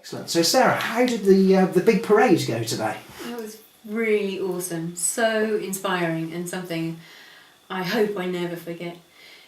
Excellent. So Sarah, how did the big parade go today? It was really awesome, so inspiring, and something I hope I never forget.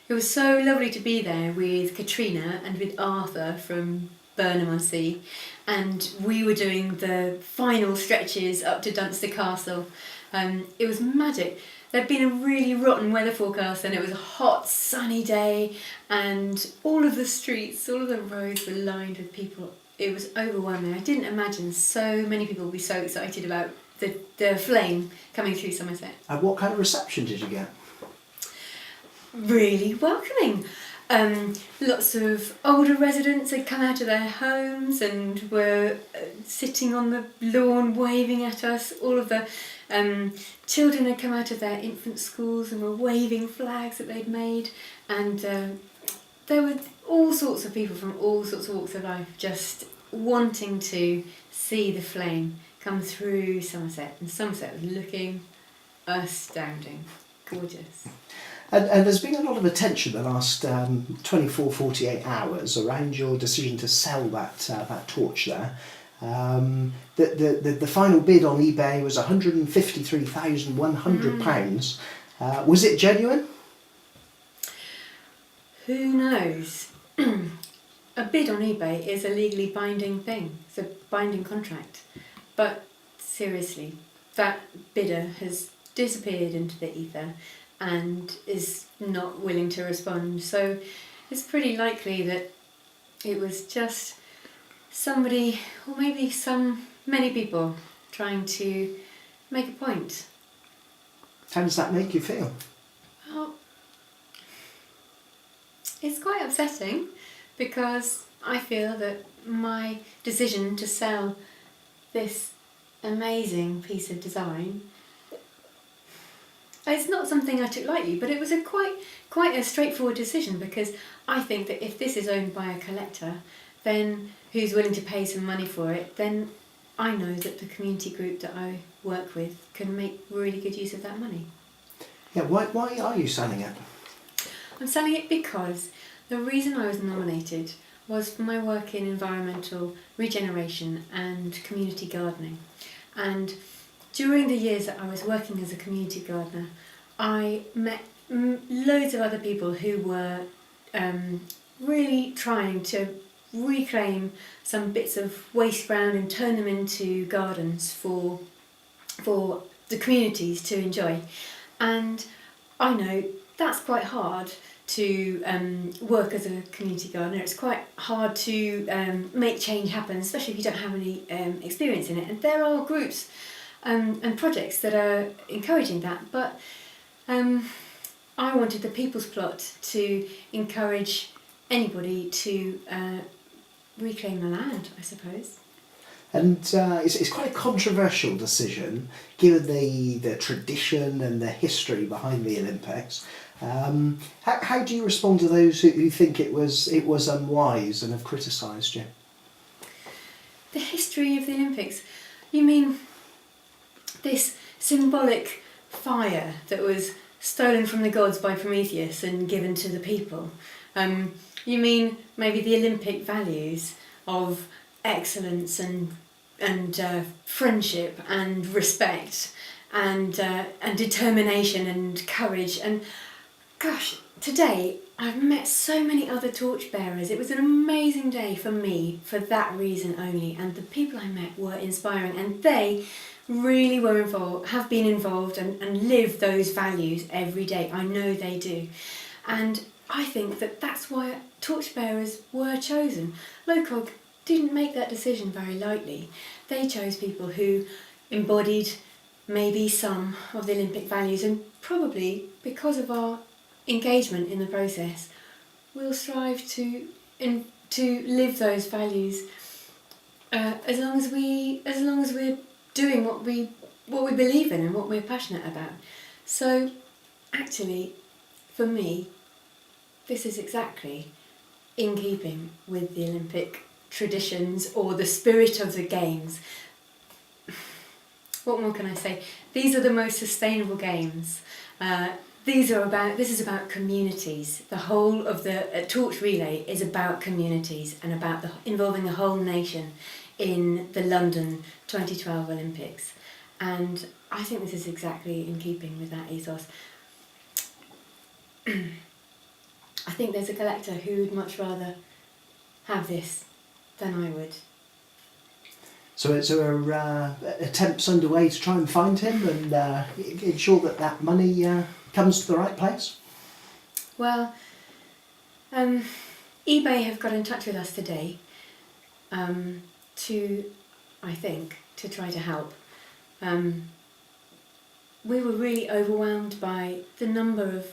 It was so lovely to be there with Katrina and with Arthur from Burnham-on-Sea, and we were doing the final stretches up to Dunster Castle. It was magic. There'd been a really rotten weather forecast and it was a hot sunny day, and all of the streets, all of the roads were lined with people. It was overwhelming. I didn't imagine so many people would be so excited about the flame coming through Somerset. And what kind of reception did you get? Really welcoming. Lots of older residents had come out of their homes and were sitting on the lawn waving at us. All of the children had come out of their infant schools and were waving flags that they'd made, and there were all sorts of people from all sorts of walks of life just wanting to see the flame come through Somerset, and Somerset was looking astounding, gorgeous. And there's been a lot of attention the last 24, 48 hours around your decision to sell that torch there. The final bid on eBay was £153,100. Was it genuine? Who knows? A bid on eBay is a legally binding thing. It's a binding contract. But seriously, that bidder has disappeared into the ether and is not willing to respond. So it's pretty likely that it was just somebody, or maybe many people, trying to make a point. How does that make you feel? Well, it's quite upsetting, because I feel that my decision to sell this amazing piece of design, it's not something I took lightly, but it was quite a straightforward decision, because I think that if this is owned by a collector, then who's willing to pay some money for it, then I know that the community group that I work with can make really good use of that money. Yeah, why are you selling it? I'm selling it because the reason I was nominated was for my work in environmental regeneration and community gardening. And during the years that I was working as a community gardener, I met loads of other people who were really trying to reclaim some bits of waste ground and turn them into gardens for the communities to enjoy. And I know that's quite hard to work as a community gardener. It's quite hard to make change happen, especially if you don't have any experience in it. And there are groups and projects that are encouraging that, but I wanted the People's Plot to encourage anybody to reclaim the land, I suppose. And it's quite a controversial decision, given the tradition and the history behind the Olympics. How do you respond to those who think it was unwise and have criticised you? The history of the Olympics? You mean this symbolic fire that was stolen from the gods by Prometheus and given to the people? You mean maybe the Olympic values of excellence and friendship and respect and determination and courage? And gosh, today I've met so many other torchbearers. It was an amazing day for me for that reason only, and the people I met were inspiring, and they really were involved, have been involved and live those values every day. I know they do. And I think that that's why torchbearers were chosen. LOCOG didn't make that decision very lightly. They chose people who embodied maybe some of the Olympic values, and probably because of our engagement in the process, we'll strive to live those values as long as we're doing what we believe in and what we're passionate about. So actually, for me, this is exactly in keeping with the Olympic traditions or the spirit of the Games. What more can I say? These are the most sustainable Games. This is about communities. The whole of the Torch Relay is about communities and about involving the whole nation in the London 2012 Olympics. And I think this is exactly in keeping with that ethos. I think there's a collector who would much rather have this than I would. So are attempts underway to try and find him and ensure that money comes to the right place? Well, eBay have got in touch with us today to try to help. We were really overwhelmed by the number of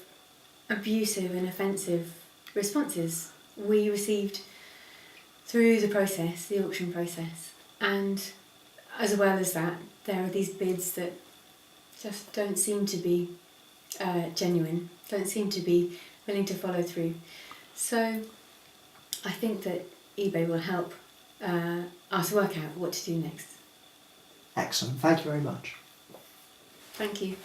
abusive and offensive responses we received through the process, the auction process. And as well as that, there are these bids that just don't seem to be genuine, don't seem to be willing to follow through. So I think that eBay will help us work out what to do next. Excellent. Thank you very much. Thank you.